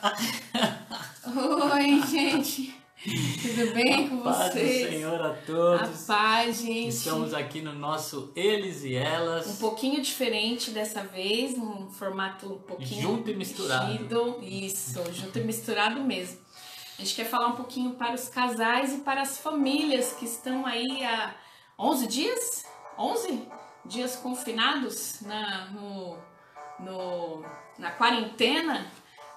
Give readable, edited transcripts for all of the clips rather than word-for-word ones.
Oi, gente. Tudo bem com Paz do vocês? Senhor a todos. A paz, gente. Estamos aqui no nosso Eles e Elas. Um pouquinho diferente dessa vez, num formato um pouquinho Junto e misturado. mexido. Isso, junto e misturado mesmo. A gente quer falar um pouquinho para os casais e para as famílias que estão aí há 11 dias? 11 dias confinados na quarentena,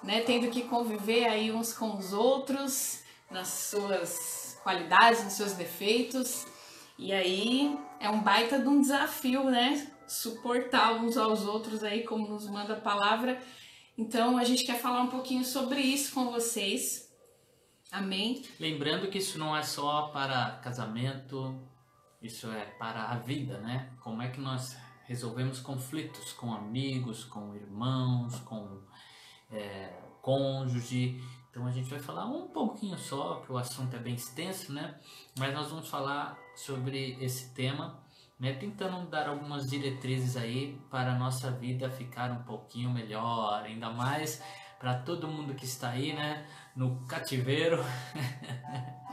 né? Tendo que conviver aí uns com os outros, nas suas qualidades, nos seus defeitos. E aí é um baita de um desafio, né? Suportar uns aos outros aí, como nos manda a palavra. Então a gente quer falar um pouquinho sobre isso com vocês. Amém? Lembrando que isso não é só para casamento, isso é para a vida, né? Como é que nós resolvemos conflitos com amigos, com irmãos, com cônjuge. Então a gente vai falar um pouquinho só, que o assunto é bem extenso, né? Mas nós vamos falar sobre esse tema, né? Tentando dar algumas diretrizes aí para a nossa vida ficar um pouquinho melhor, ainda mais para todo mundo que está aí, né? No cativeiro.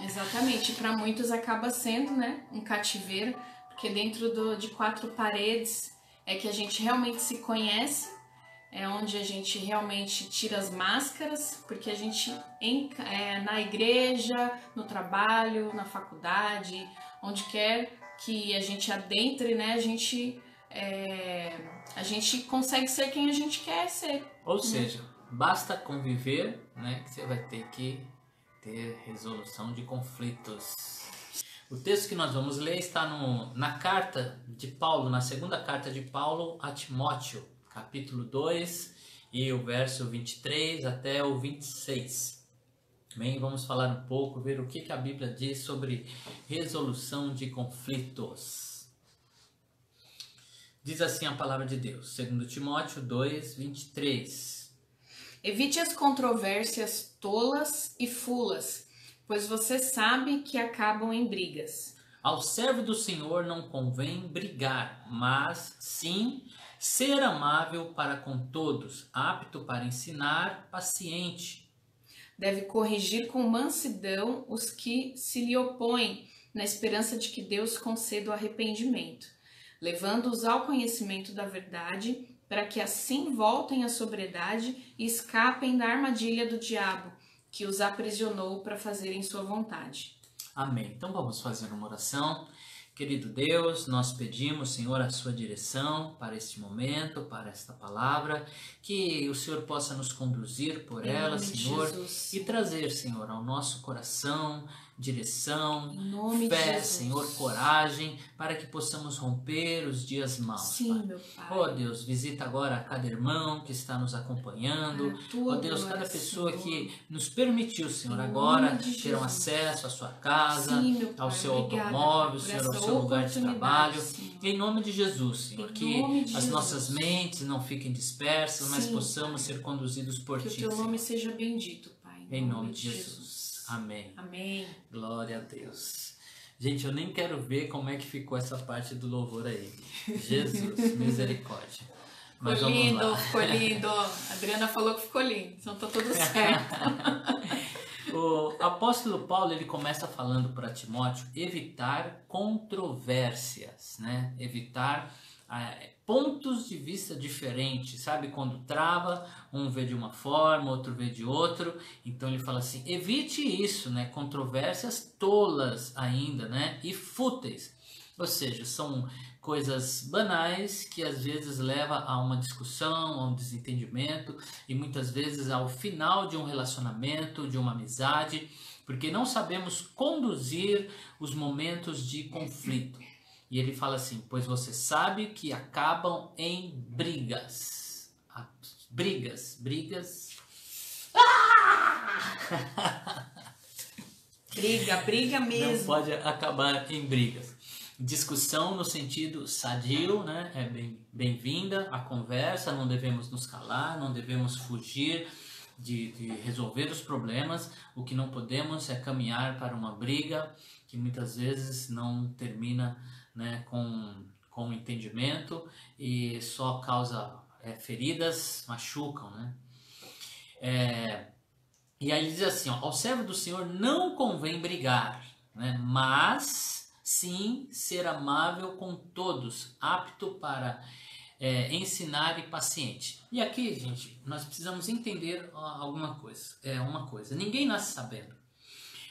Exatamente, para muitos acaba sendo, né, um cativeiro, porque dentro de quatro paredes é que a gente realmente se conhece, é onde a gente realmente tira as máscaras, porque a gente na igreja, no trabalho, na faculdade, onde quer que a gente adentre, né, a gente consegue ser quem a gente quer ser. Ou seja, basta conviver, né, que você vai ter que ter resolução de conflitos. O texto que nós vamos ler está na carta de Paulo, na segunda carta de Paulo a Timóteo, capítulo 2, e o verso 23 até o 26. Bem, vamos falar um pouco, ver o que a Bíblia diz sobre resolução de conflitos. Diz assim a palavra de Deus, 2 Timóteo 2, 23. Evite as controvérsias tolas e fulas, pois você sabe que acabam em brigas. Ao servo do Senhor não convém brigar, mas sim ser amável para com todos, apto para ensinar, paciente. Deve corrigir com mansidão os que se lhe opõem, na esperança de que Deus conceda o arrependimento, levando-os ao conhecimento da verdade, para que assim voltem à sobriedade e escapem da armadilha do diabo, que os aprisionou para fazerem sua vontade. Amém. Então vamos fazer uma oração. Querido Deus, nós pedimos, Senhor, a sua direção para este momento, para esta palavra, que o Senhor possa nos conduzir por ela, Senhor, e trazer, Senhor, ao nosso coração direção, fé, Senhor, coragem, para que possamos romper os dias maus. Sim, Pai. Meu Pai. Oh Deus, visita agora cada irmão que está nos acompanhando. Oh Deus, cada pessoa Senhor, que nos permitiu, Senhor, agora ter um acesso à sua casa, Sim, ao seu automóvel, Senhor, ao seu lugar de trabalho. Senhor. Em nome de Jesus, Senhor, que as nossas mentes não fiquem dispersas, mas possamos ser conduzidos por Ti. Que o teu nome seja bendito, Pai. Em nome de Jesus. Amém. Amém. Glória a Deus. Gente, eu nem quero ver como é que ficou essa parte do louvor aí. Jesus, misericórdia. Mas ficou vamos lindo, lá. ficou lindo. A Adriana falou que ficou lindo, então tá tudo certo. O apóstolo Paulo, ele começa falando para Timóteo evitar controvérsias, né? Evitar pontos de vista diferentes, sabe? Quando trava, um vê de uma forma, outro vê de outro. Então ele fala assim, evite isso, né? Controvérsias tolas ainda, né? E fúteis. Ou seja, são coisas banais que às vezes levam a uma discussão, a um desentendimento e muitas vezes ao final de um relacionamento, de uma amizade, porque não sabemos conduzir os momentos de conflito. E ele fala assim, pois você sabe que acabam em brigas. Brigas. Briga mesmo. Não pode acabar em brigas. Discussão no sentido sadio, né? É bem-vinda a conversa, não devemos nos calar, não devemos fugir de resolver os problemas. O que não podemos é caminhar para uma briga que muitas vezes não termina, né, com entendimento e só causa feridas, machucam, né? E aí ele diz assim, ó, ao servo do Senhor não convém brigar, né? Mas sim ser amável com todos, apto para ensinar e paciente. E aqui, gente, nós precisamos entender alguma coisa. Uma coisa, ninguém nasce sabendo.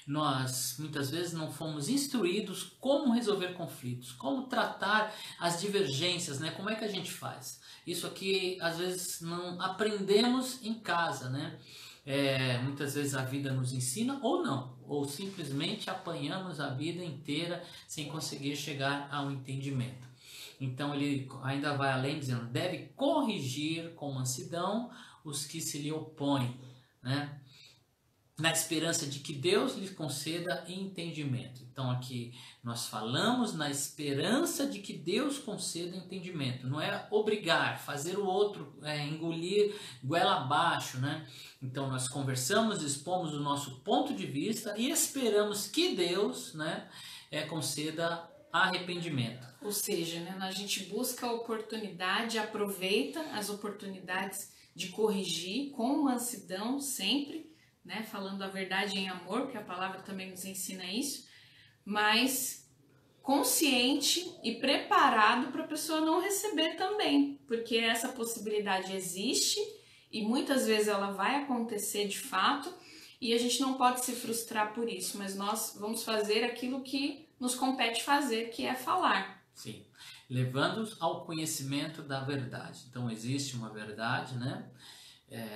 Nós, muitas vezes, não fomos instruídos como resolver conflitos, como tratar as divergências, né? Como é que a gente faz? Isso aqui, às vezes, não aprendemos em casa, né? Muitas vezes a vida nos ensina ou não, ou simplesmente apanhamos a vida inteira sem conseguir chegar a um entendimento. Então ele ainda vai além dizendo, deve corrigir com mansidão os que se lhe opõem, né? Na esperança de que Deus lhe conceda entendimento. Então aqui nós falamos na esperança de que Deus conceda entendimento. Não é obrigar, fazer o outro engolir goela abaixo, né? Então nós conversamos, expomos o nosso ponto de vista e esperamos que Deus, né, conceda arrependimento. Ou seja, né, a gente busca a oportunidade, aproveita as oportunidades de corrigir com mansidão sempre, né, falando a verdade em amor, que a palavra também nos ensina isso, mas consciente e preparado para a pessoa não receber também, porque essa possibilidade existe e muitas vezes ela vai acontecer de fato e a gente não pode se frustrar por isso, mas nós vamos fazer aquilo que nos compete fazer, que é falar. Sim, levando-os ao conhecimento da verdade. Então existe uma verdade, né?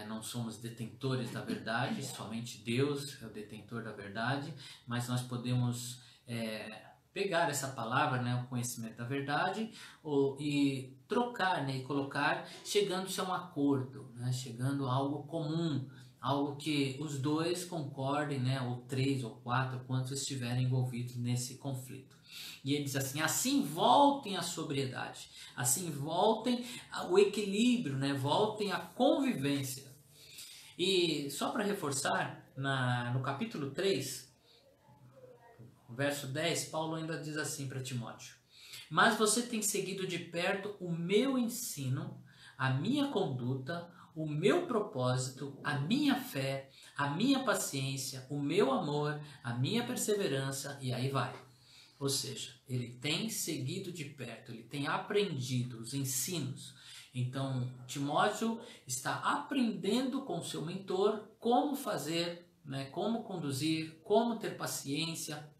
Não somos detentores da verdade, somente Deus é o detentor da verdade, mas nós podemos pegar essa palavra, né, o conhecimento da verdade, e trocar, né, e colocar, chegando-se a um acordo, né, chegando a algo comum, algo que os dois concordem, né, ou 3 ou 4, quantos estiverem envolvidos nesse conflito. E ele diz assim, assim voltem à sobriedade, assim voltem ao equilíbrio, né, voltem à convivência. E só para reforçar, no capítulo 3, verso 10, Paulo ainda diz assim para Timóteo, mas você tem seguido de perto o meu ensino, a minha conduta, o meu propósito, a minha fé, a minha paciência, o meu amor, a minha perseverança, e aí vai. Ou seja, ele tem seguido de perto, ele tem aprendido os ensinos. Então, Timóteo está aprendendo com seu mentor como fazer, né, como conduzir, como ter paciência,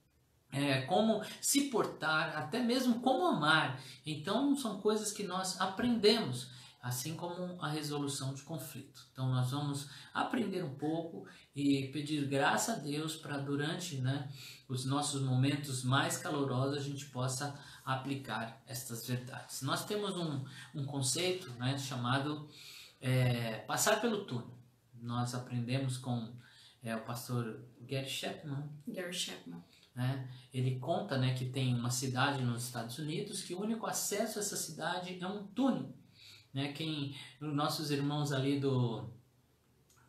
como se portar, até mesmo como amar. Então, são coisas que nós aprendemos, assim como a resolução de conflito. Então, nós vamos aprender um pouco e pedir graça a Deus para durante, né, os nossos momentos mais calorosos a gente possa aplicar estas verdades. Nós temos um conceito, né, chamado passar pelo túnel. Nós aprendemos com o pastor Gary Chapman. Né? Ele conta, né, que tem uma cidade nos Estados Unidos que o único acesso a essa cidade é um túnel. Né? Nossos irmãos ali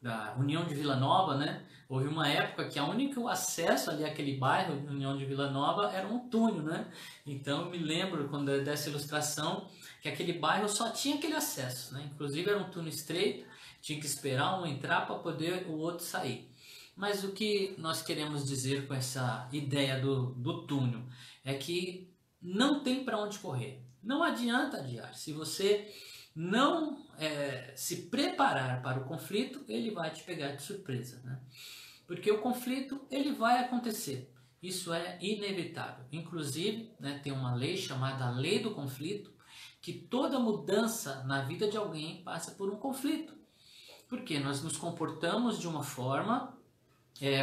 da União de Vila Nova, né? Houve uma época que o único acesso ali àquele bairro, União de Vila Nova, era um túnel, né? Então eu me lembro quando dessa ilustração que aquele bairro só tinha aquele acesso, né? Inclusive era um túnel estreito, tinha que esperar um entrar para poder o outro sair. Mas o que nós queremos dizer com essa ideia do túnel é que não tem para onde correr. Não adianta adiar. Se você não se preparar para o conflito, ele vai te pegar de surpresa, né? Porque o conflito ele vai acontecer. Isso é inevitável. Inclusive, né, tem uma lei chamada Lei do Conflito, que toda mudança na vida de alguém passa por um conflito. Porque nós nos comportamos de uma forma,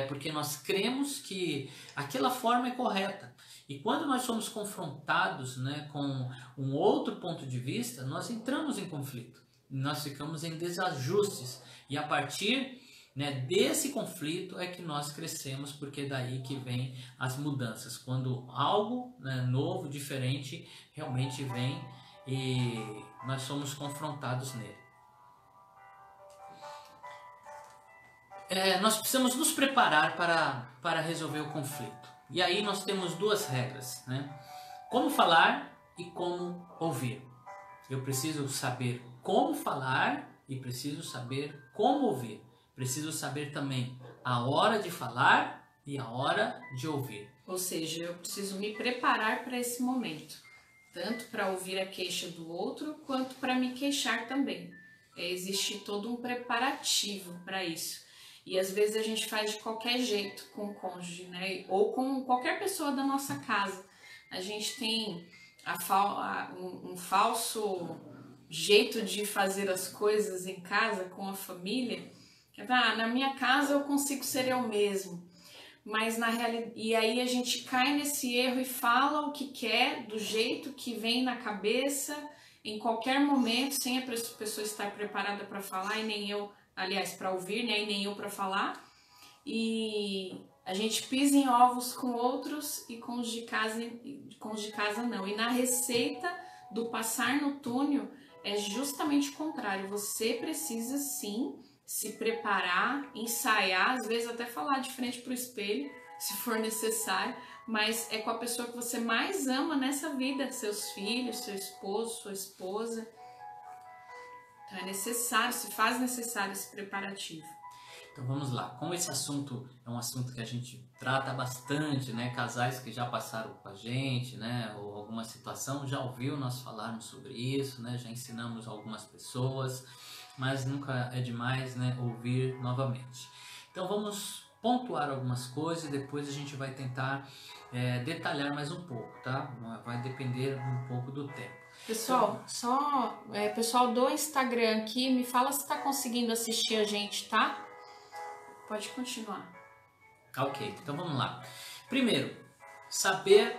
porque nós cremos que aquela forma é correta. E quando nós somos confrontados, né, com um outro ponto de vista, nós entramos em conflito. Nós ficamos em desajustes. E a partir, né, desse conflito é que nós crescemos, porque é daí que vem as mudanças. Quando algo, né, novo, diferente, realmente vem e nós somos confrontados nele. Nós precisamos nos preparar para resolver o conflito. E aí nós temos duas regras, né? Como falar e como ouvir. Eu preciso saber como falar e preciso saber como ouvir. preciso saber também a hora de falar e a hora de ouvir. Ou seja, eu preciso me preparar para esse momento, tanto para ouvir a queixa do outro, quanto para me queixar também. Existe todo um preparativo para isso. E às vezes a gente faz de qualquer jeito com o cônjuge, né? Ou com qualquer pessoa da nossa casa. A gente tem um falso jeito de fazer as coisas em casa, com a família. Na minha casa eu consigo ser eu mesmo. Mas na realidade, e aí a gente cai nesse erro e fala o que quer, do jeito que vem na cabeça, em qualquer momento, sem a pessoa estar preparada para falar, e nem eu, aliás, para ouvir, né? E nem eu para falar. E a gente pisa em ovos com outros e com os de casa não. E na receita do passar no túnel é justamente o contrário. Você precisa sim se preparar, ensaiar, às vezes até falar de frente para o espelho, se for necessário, mas é com a pessoa que você mais ama nessa vida, seus filhos, seu esposo, sua esposa. Então é necessário, se faz necessário esse preparativo. Então vamos lá, como esse assunto é um assunto que a gente trata bastante, né? Casais que já passaram com a gente, né? Ou alguma situação, já ouviu nós falarmos sobre isso, né? Já ensinamos algumas pessoas, mas nunca é demais, né, ouvir novamente. Então vamos pontuar algumas coisas e depois a gente vai tentar detalhar mais um pouco, tá? Vai depender um pouco do tempo. Pessoal, pessoal do Instagram aqui, me fala se está conseguindo assistir a gente, tá? Pode continuar. Ok, então vamos lá. Primeiro, saber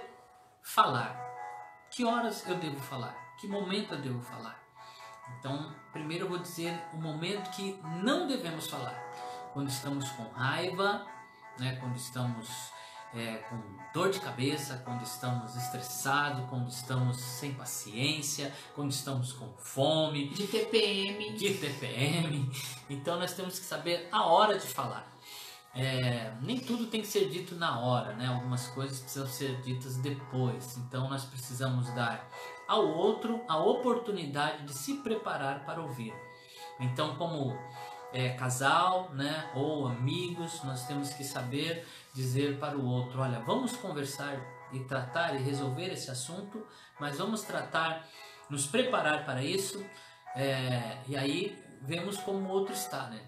falar. Que horas eu devo falar? Que momento eu devo falar? Então, primeiro eu vou dizer o momento que não devemos falar. Quando estamos com raiva, né? Quando estamos com dor de cabeça, quando estamos estressados, quando estamos sem paciência, quando estamos com fome. De TPM. Então, nós temos que saber a hora de falar. Nem tudo tem que ser dito na hora, né? Algumas coisas precisam ser ditas depois. Então, nós precisamos dar ao outro a oportunidade de se preparar para ouvir. Então, como casal, né, ou amigos, nós temos que saber dizer para o outro: olha, vamos conversar e tratar e resolver esse assunto, mas vamos nos preparar para isso, e aí vemos como o outro está, né?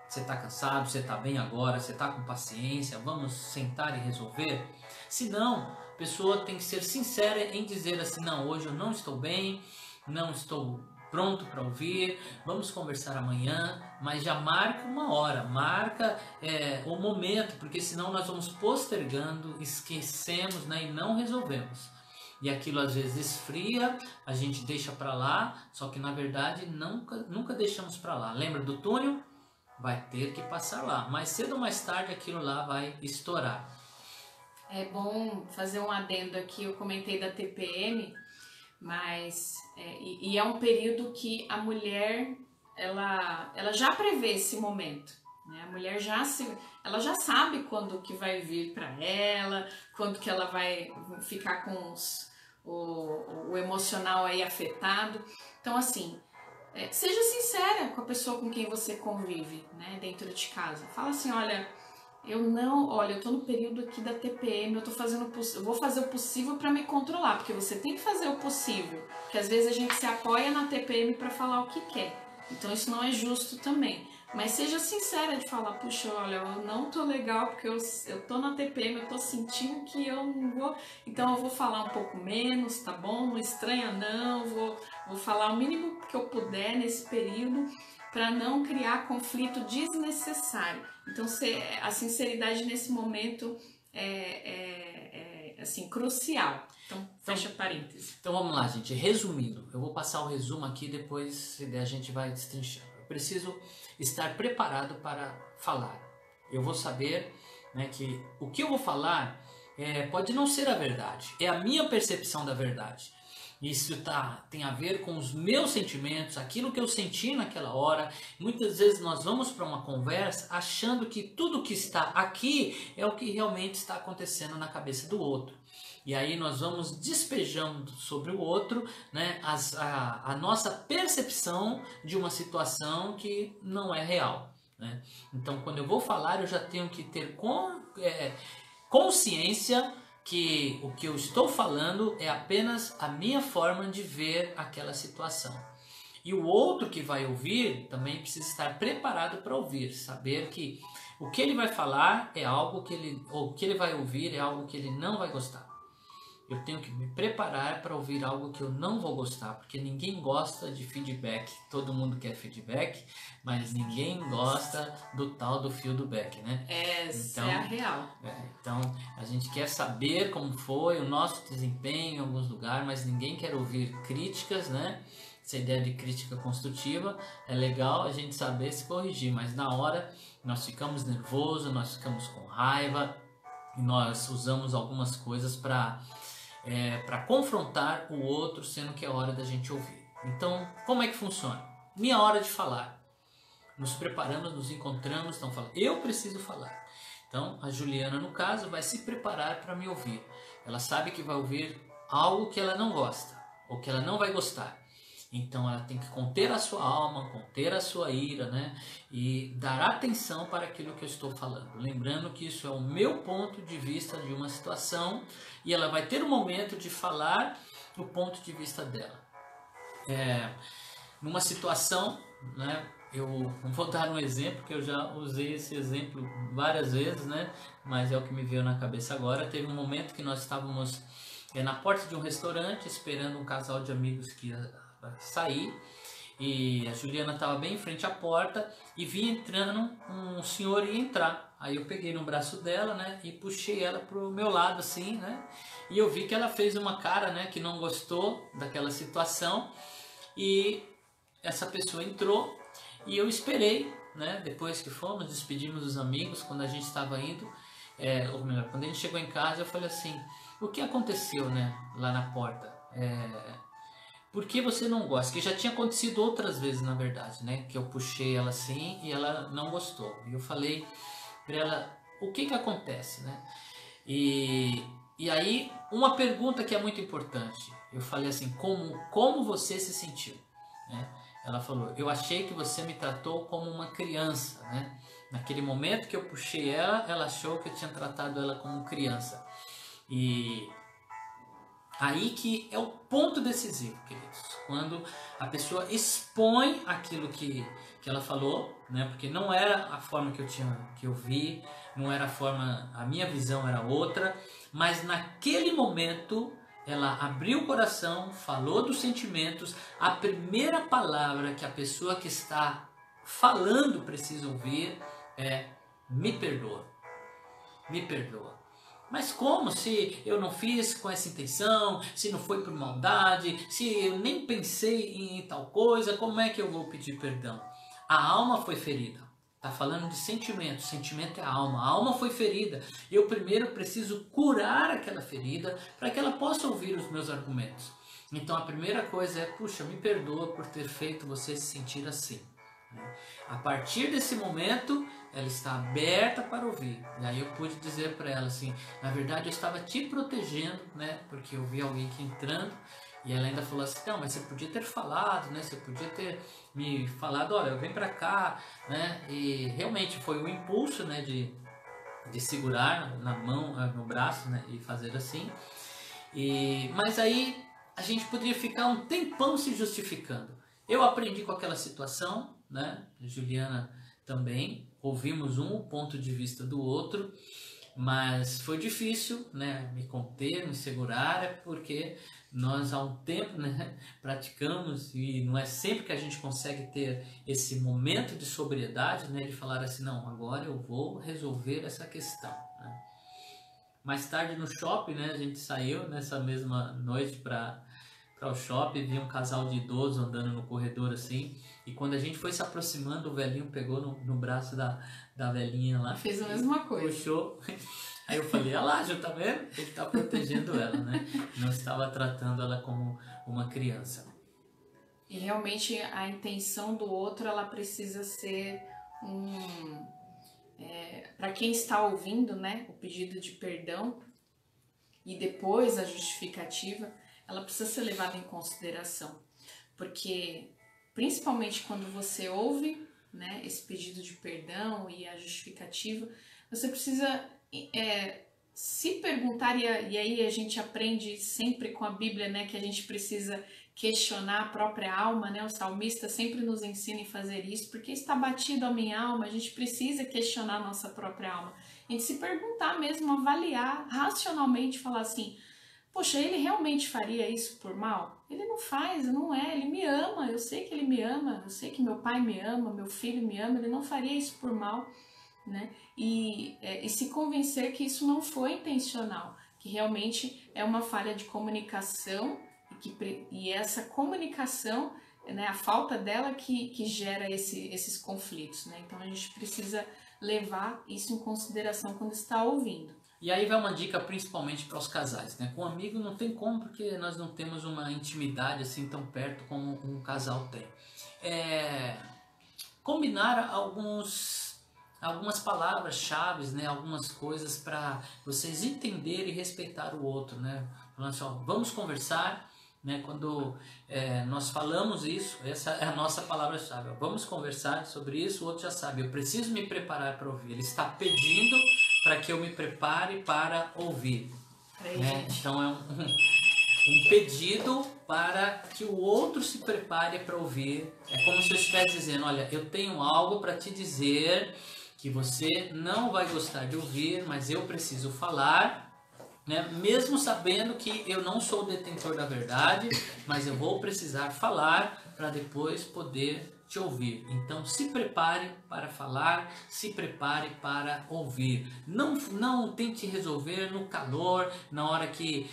Você está cansado, você está bem agora, você está com paciência, vamos sentar e resolver? Se não, a pessoa tem que ser sincera em dizer assim: não, hoje eu não estou bem, não estou pronto para ouvir, vamos conversar amanhã, mas já marca uma hora, marca o momento, porque senão nós vamos postergando, esquecemos, né, e não resolvemos. E aquilo às vezes esfria, a gente deixa para lá, só que na verdade nunca deixamos para lá. Lembra do túnel? Vai ter que passar lá. Mais cedo ou mais tarde aquilo lá vai estourar. É bom fazer um adendo aqui, eu comentei da TPM, mas é um período que a mulher ela já prevê esse momento, né? A mulher ela já sabe quando que vai vir para ela, quando que ela vai ficar com o emocional aí afetado. Então assim, seja sincera com a pessoa com quem você convive, né, dentro de casa. Fala assim: olha, eu tô no período aqui da TPM, eu vou fazer o possível para me controlar, porque você tem que fazer o possível, porque às vezes a gente se apoia na TPM para falar o que quer. Então isso não é justo também. Mas seja sincera de falar: puxa, olha, eu não tô legal porque eu tô na TPM, eu tô sentindo que eu não vou, então eu vou falar um pouco menos, tá bom? Não estranha não, vou falar o mínimo que eu puder nesse período para não criar conflito desnecessário. Então a sinceridade nesse momento é assim, crucial. Então, fecha parênteses. Então vamos lá, gente. Resumindo, eu vou passar o resumo aqui, depois a gente vai destrinchando. Eu preciso estar preparado para falar. Eu vou saber, né, que o que eu vou falar pode não ser a verdade. É a minha percepção da verdade. Isso tem a ver com os meus sentimentos, aquilo que eu senti naquela hora. Muitas vezes nós vamos para uma conversa achando que tudo que está aqui é o que realmente está acontecendo na cabeça do outro. E aí nós vamos despejando sobre o outro, né, a nossa percepção de uma situação que não é real. né? Então, quando eu vou falar, eu já tenho que ter consciência que o que eu estou falando é apenas a minha forma de ver aquela situação. E o outro que vai ouvir também precisa estar preparado para ouvir, saber que o que ele vai falar é algo o que ele vai ouvir é algo que ele não vai gostar. Eu tenho que me preparar para ouvir algo que eu não vou gostar, porque ninguém gosta de feedback. Todo mundo quer feedback, mas ninguém gosta do tal do feedback, né? Essa é a real. Então, a gente quer saber como foi o nosso desempenho em alguns lugares, mas ninguém quer ouvir críticas, né? Essa ideia de crítica construtiva é legal a gente saber se corrigir, mas na hora nós ficamos nervosos, nós ficamos com raiva e nós usamos algumas coisas para confrontar o outro, sendo que é hora da gente ouvir. Então, como é que funciona? Minha hora de falar. Nos preparamos, nos encontramos, estão falando, eu preciso falar. Então, a Juliana, no caso, vai se preparar para me ouvir. Ela sabe que vai ouvir algo que ela não gosta, ou que ela não vai gostar. Então, ela tem que conter a sua alma, conter a sua ira, né? E dar atenção para aquilo que eu estou falando. Lembrando que isso é o meu ponto de vista de uma situação e ela vai ter um momento de falar o ponto de vista dela. Numa situação, né? Eu vou dar um exemplo, que eu já usei esse exemplo várias vezes, né? Mas é o que me veio na cabeça agora. Teve um momento que nós estávamos na porta de um restaurante esperando um casal de amigos que ia sair, e a Juliana estava bem em frente à porta e vi entrando um senhor ia entrar. Aí eu peguei no braço dela, né, e puxei ela pro meu lado assim, né, e eu vi que ela fez uma cara, né, que não gostou daquela situação, e essa pessoa entrou e eu esperei, né, depois que fomos, despedimos dos amigos, quando a gente estava indo, ou melhor, quando a gente chegou em casa, eu falei assim, o que aconteceu, né, lá na porta? Por que você não gosta? Que já tinha acontecido outras vezes, na verdade, né? Que eu puxei ela assim e ela não gostou. E eu falei para ela, o que acontece, né? E aí, uma pergunta que é muito importante. Eu falei assim, como você se sentiu? Né? Ela falou, eu achei que você me tratou como uma criança, né? Naquele momento que eu puxei ela, ela achou que eu tinha tratado ela como criança. E aí que é o ponto decisivo, queridos. Quando a pessoa expõe aquilo que ela falou, né? Porque não era a forma que eu vi, não era a forma, a minha visão era outra, mas naquele momento ela abriu o coração, falou dos sentimentos, a primeira palavra que a pessoa que está falando precisa ouvir é me perdoa. Me perdoa. Mas como se eu não fiz com essa intenção, se não foi por maldade, se eu nem pensei em tal coisa, como é que eu vou pedir perdão? A alma foi ferida. Está falando de sentimento, sentimento é a alma foi ferida. Eu primeiro preciso curar aquela ferida para que ela possa ouvir os meus argumentos. Então a primeira coisa é, puxa, me perdoa por ter feito você se sentir assim. A partir desse momento, ela está aberta para ouvir. E aí eu pude dizer para ela assim, na verdade eu estava te protegendo, né? Porque eu vi alguém aqui entrando e ela ainda falou assim, não, mas você podia ter falado, né? Você podia ter me falado, olha, vem para cá, né? E realmente foi um impulso, né? De segurar na mão, no braço, né? E fazer assim. Mas aí a gente poderia ficar um tempão se justificando. Eu aprendi com aquela situação, né? Juliana também, ouvimos um ponto de vista do outro, mas foi difícil, né? Me conter, me segurar, porque nós há um tempo, né, praticamos e não é sempre que a gente consegue ter esse momento de sobriedade, né, de falar assim, não, agora eu vou resolver essa questão, né? Mais tarde no shopping, né, a gente saiu nessa mesma noite para o shopping, vi um casal de idosos andando no corredor assim, e quando a gente foi se aproximando, o velhinho pegou no braço da velhinha lá. Fez a mesma coisa. Puxou. Aí eu falei, olha lá, já tá vendo? Ele tá protegendo ela, né? Não estava tratando ela como uma criança. E realmente a intenção do outro, ela precisa ser para quem está ouvindo, né, o pedido de perdão e depois a justificativa, ela precisa ser levada em consideração. Porque, principalmente quando você ouve né, esse pedido de perdão e a justificativa, você precisa se perguntar, e aí a gente aprende sempre com a Bíblia, né, que a gente precisa questionar a própria alma, né? O salmista sempre nos ensina a fazer isso, porque está batido a minha alma, a gente precisa questionar a nossa própria alma. A gente se perguntar mesmo, avaliar racionalmente, falar assim, poxa, ele realmente faria isso por mal? Ele não faz, não é, ele me ama, eu sei que ele me ama, eu sei que meu pai me ama, meu filho me ama, ele não faria isso por mal, né? E se convencer que isso não foi intencional, que realmente é uma falha de comunicação e essa comunicação, né, a falta dela que gera esses conflitos, né? Então a gente precisa levar isso em consideração quando está ouvindo. E aí vai uma dica principalmente para os casais, né? Com um amigo não tem como, porque nós não temos uma intimidade assim tão perto como um casal tem. Combinar algumas palavras-chave, né? Algumas coisas para vocês entenderem e respeitar o outro, né? Falando assim, ó, vamos conversar, né? Quando nós falamos isso, essa é a nossa palavra-chave. Vamos conversar sobre isso, o outro já sabe, eu preciso me preparar para ouvir. Ele está pedindo para que eu me prepare para ouvir. Né? Então é um pedido para que o outro se prepare para ouvir. É como se eu estivesse dizendo, olha, eu tenho algo para te dizer que você não vai gostar de ouvir, mas eu preciso falar. Né? Mesmo sabendo que eu não sou o detentor da verdade, mas eu vou precisar falar para depois poder te ouvir. Então se prepare para falar, se prepare para ouvir. Não tente resolver no calor, na hora que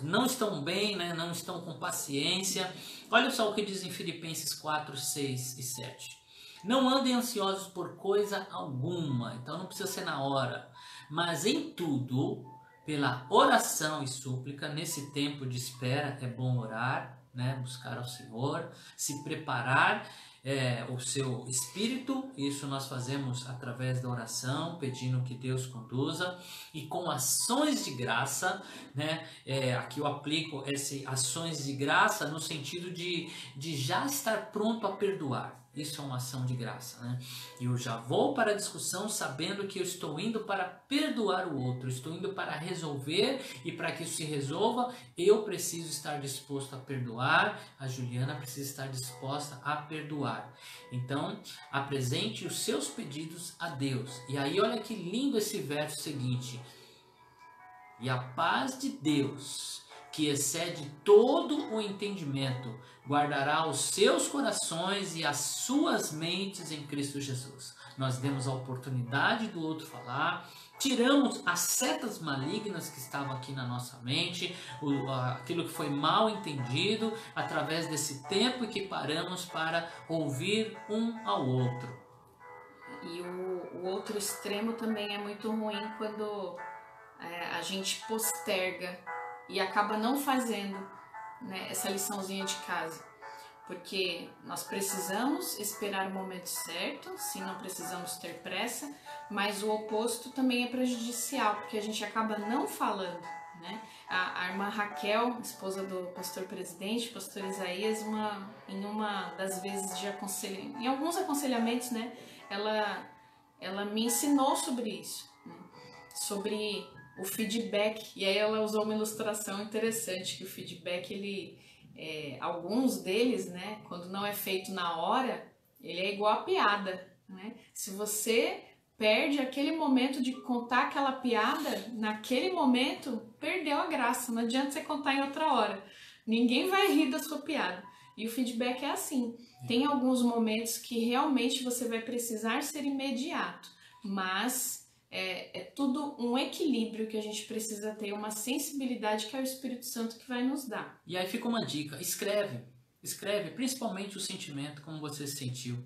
não estão bem, né? Não estão com paciência. Olha só o que diz em Filipenses 4, 6 e 7. Não andem ansiosos por coisa alguma, então não precisa ser na hora. Mas em tudo, pela oração e súplica, nesse tempo de espera é bom orar, né? Buscar ao Senhor, se preparar o seu espírito, isso nós fazemos através da oração, pedindo que Deus conduza, e com ações de graça, né? Aqui eu aplico ações de graça no sentido de já estar pronto a perdoar. Isso é uma ação de graça, né? E eu já vou para a discussão sabendo que eu estou indo para perdoar o outro, estou indo para resolver, e para que isso se resolva, eu preciso estar disposto a perdoar, a Juliana precisa estar disposta a perdoar. Então, apresente os seus pedidos a Deus. E aí olha que lindo esse verso seguinte. E a paz de Deus, que excede todo o entendimento, guardará os seus corações e as suas mentes em Cristo Jesus. Nós demos a oportunidade do outro falar, tiramos as setas malignas que estavam aqui na nossa mente, aquilo que foi mal entendido, através desse tempo que paramos para ouvir um ao outro. E o outro extremo também é muito ruim quando a gente posterga e acaba não fazendo, né, essa liçãozinha de casa, porque nós precisamos esperar o momento certo, sim, não precisamos ter pressa, mas o oposto também é prejudicial, porque a gente acaba não falando, né? A irmã Raquel, esposa do pastor presidente, pastor Isaías, em uma das vezes de aconselhamento, em alguns aconselhamentos, né, ela me ensinou sobre isso, né? Sobre o feedback, e aí ela usou uma ilustração interessante, que o feedback, alguns deles, né, quando não é feito na hora, ele é igual a piada, né? Se você perde aquele momento de contar aquela piada, naquele momento, perdeu a graça, não adianta você contar em outra hora, ninguém vai rir da sua piada. E o feedback é assim, tem alguns momentos que realmente você vai precisar ser imediato, mas é tudo um equilíbrio que a gente precisa ter, uma sensibilidade que é o Espírito Santo que vai nos dar. E aí fica uma dica, escreve principalmente o sentimento, como você se sentiu.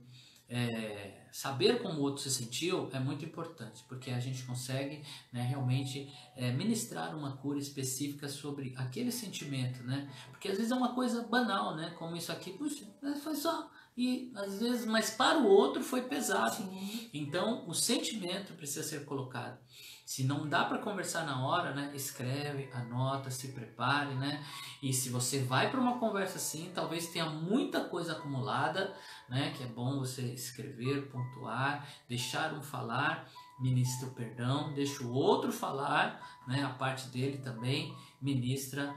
Saber como o outro se sentiu é muito importante, porque a gente consegue, né, realmente ministrar uma cura específica sobre aquele sentimento, né? Porque às vezes é uma coisa banal, né? Como isso aqui, puxa, foi só e às vezes, mas para o outro foi pesado. Sim. Então o sentimento precisa ser colocado. Se não dá para conversar na hora, né, escreve, anota, se prepare, né? E se você vai para uma conversa assim, talvez tenha muita coisa acumulada, né? Que é bom você escrever, pontuar, deixar um falar, ministra o perdão, deixa o outro falar, né? A parte dele também ministra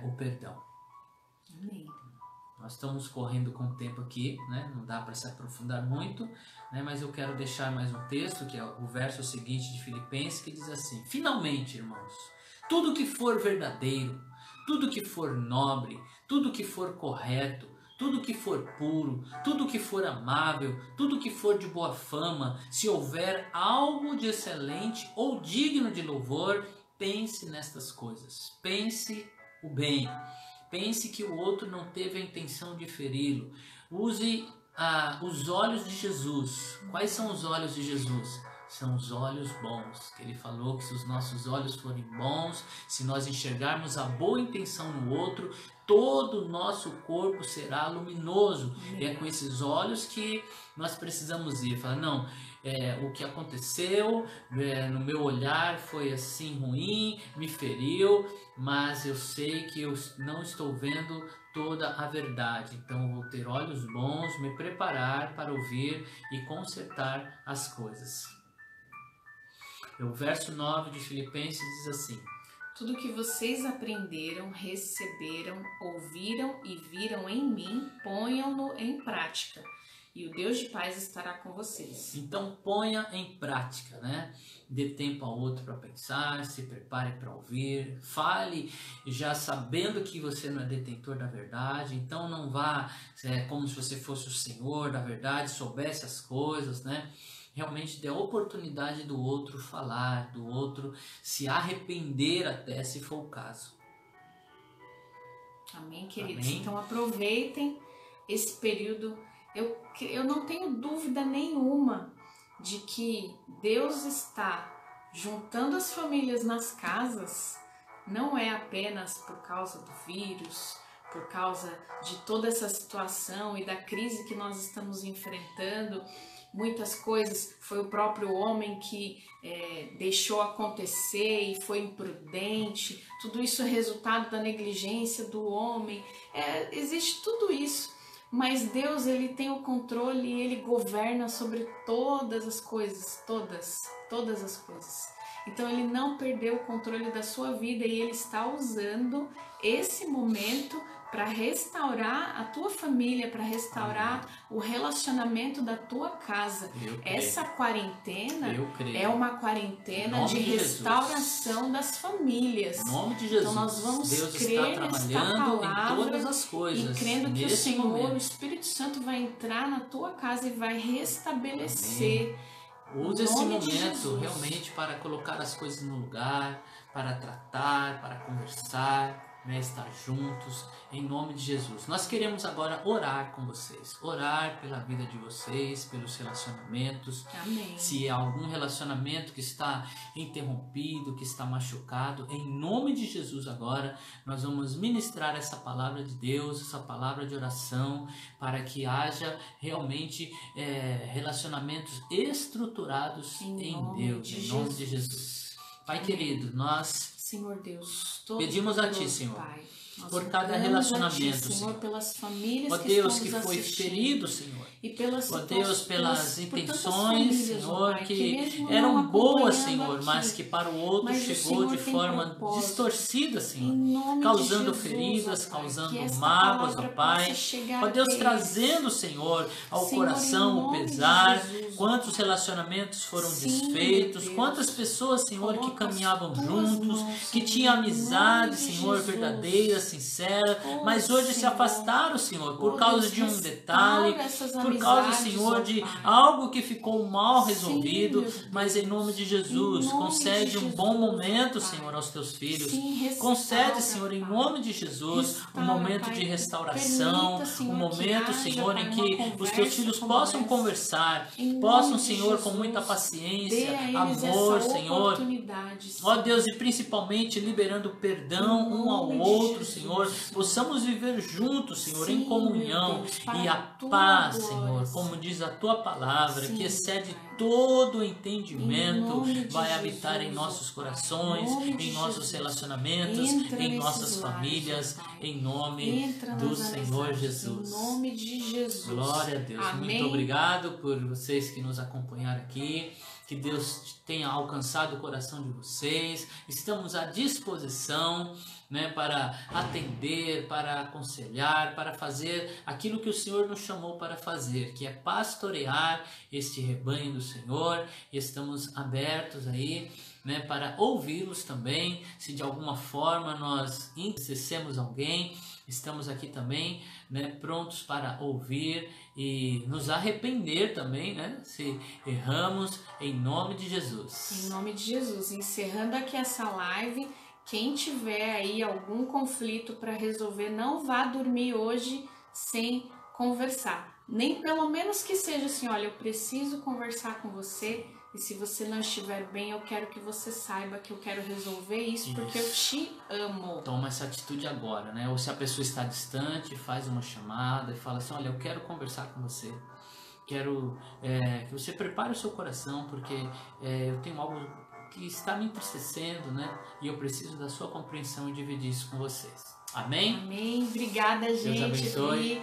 o perdão. Amém. Nós estamos correndo com o tempo aqui, né? Não dá para se aprofundar muito, né? Mas eu quero deixar mais um texto, que é o verso seguinte de Filipenses, que diz assim: finalmente, irmãos, tudo que for verdadeiro, tudo que for nobre, tudo que for correto, tudo que for puro, tudo que for amável, tudo que for de boa fama, se houver algo de excelente ou digno de louvor, pense nestas coisas. Pense o bem. Pense que o outro não teve a intenção de feri-lo. Use os olhos de Jesus. Quais são os olhos de Jesus? São os olhos bons. Ele falou que se os nossos olhos forem bons, se nós enxergarmos a boa intenção no outro, todo o nosso corpo será luminoso. E é com esses olhos que nós precisamos ir. Falar, não, o que aconteceu no meu olhar foi assim ruim, me feriu, mas eu sei que eu não estou vendo toda a verdade. Então eu vou ter olhos bons, me preparar para ouvir e consertar as coisas. O verso 9 de Filipenses diz assim: tudo que vocês aprenderam, receberam, ouviram e viram em mim, ponham-no em prática, e o Deus de paz estará com vocês. Então ponha em prática, né? Dê tempo ao outro para pensar, se prepare para ouvir, fale já sabendo que você não é detentor da verdade, então não vá como se você fosse o senhor da verdade, soubesse as coisas, né? Realmente dê a oportunidade do outro falar, do outro se arrepender até, se for o caso. Amém, queridos? Amém. Então aproveitem esse período. Eu não tenho dúvida nenhuma de que Deus está juntando as famílias nas casas, não é apenas por causa do vírus, por causa de toda essa situação e da crise que nós estamos enfrentando. Muitas coisas foi o próprio homem que deixou acontecer e foi imprudente. Tudo isso é resultado da negligência do homem. Existe tudo isso, mas Deus, ele tem o controle e ele governa sobre todas as coisas, todas as coisas. Então ele não perdeu o controle da sua vida e ele está usando esse momento para restaurar a tua família, para restaurar o relacionamento da tua casa. Essa quarentena é uma quarentena de restauração das famílias. Em nome de Jesus. Então nós vamos Deus crer está nesta trabalhando palavra em todas as coisas, e crendo que o Senhor, momento. o Espírito Santo vai entrar na tua casa e vai restabelecer. Use esse momento realmente para colocar as coisas no lugar, para tratar, para conversar, né, estar juntos, em nome de Jesus. Nós queremos agora orar com vocês, orar pela vida de vocês, pelos relacionamentos. Amém. Se há algum relacionamento que está interrompido, que está machucado, em nome de Jesus agora, nós vamos ministrar essa palavra de Deus, essa palavra de oração, para que haja realmente relacionamentos estruturados em Deus, em nome de Jesus. Pai querido, nós Senhor Deus, pedimos a Ti, Senhor, Pai, por cada relacionamento, Senhor, pelas famílias ó Deus, que foi ferido, Senhor, e pelas, ó Deus, pelas intenções, famílias, Senhor, Pai, que eram boas, Senhor, aqui, mas que para o outro chegou de forma distorcida, Senhor, causando feridas, causando mágoas, ó Pai, ó Deus, trazendo, Senhor, ao coração o pesar. Quantos relacionamentos foram desfeitos, quantas pessoas, Senhor, que caminhavam juntos, que tinham amizade, Senhor, verdadeira, sincera, mas hoje se afastaram, Senhor, por causa de um detalhe, por causa, Senhor, de algo que ficou mal resolvido, mas em nome de Jesus, concede um bom momento, Senhor, aos teus filhos, concede, Senhor, em nome de Jesus, um momento de restauração, um momento, Senhor, em que os teus filhos possam conversar, possam, Senhor, com muita paciência, amor, Senhor, ó Deus, e principalmente liberando perdão um ao outro, Senhor, possamos viver juntos, Senhor, Sim, em comunhão, meu Deus, para e a a tua paz, glória, Senhor, como diz a tua palavra, Sim, que excede Pai. todo o Em entendimento, nome de vai habitar em Jesus, nossos ó Pai. corações, Em nome de em nossos Jesus. relacionamentos, Entra em nesses nossas lares, famílias, ó Pai. em nome Entra do nas Senhor amizades, Jesus. em nome de Jesus. Glória a Deus. Amém. Muito obrigado por vocês que nos acompanharam aqui. Que Deus tenha alcançado o coração de vocês. Estamos à disposição, né, para atender, para aconselhar, para fazer aquilo que o Senhor nos chamou para fazer, que é pastorear este rebanho do Senhor. E estamos abertos aí, né, para ouvi-los também. Se de alguma forma nós entristecemos alguém, estamos aqui também, né, prontos para ouvir e nos arrepender também, né, se erramos, em nome de Jesus. Em nome de Jesus. Encerrando aqui essa live, quem tiver aí algum conflito para resolver, não vá dormir hoje sem conversar. Nem pelo menos que seja assim, olha, eu preciso conversar com você. E se você não estiver bem, eu quero que você saiba que eu quero resolver isso porque eu te amo. Toma essa atitude agora, né? Ou se a pessoa está distante, faz uma chamada e fala assim, olha, eu quero conversar com você. Quero que você prepare o seu coração, porque eu tenho algo que está me entristecendo, né? E eu preciso da sua compreensão e dividir isso com vocês. Amém? Amém. Obrigada, gente. Deus abençoe.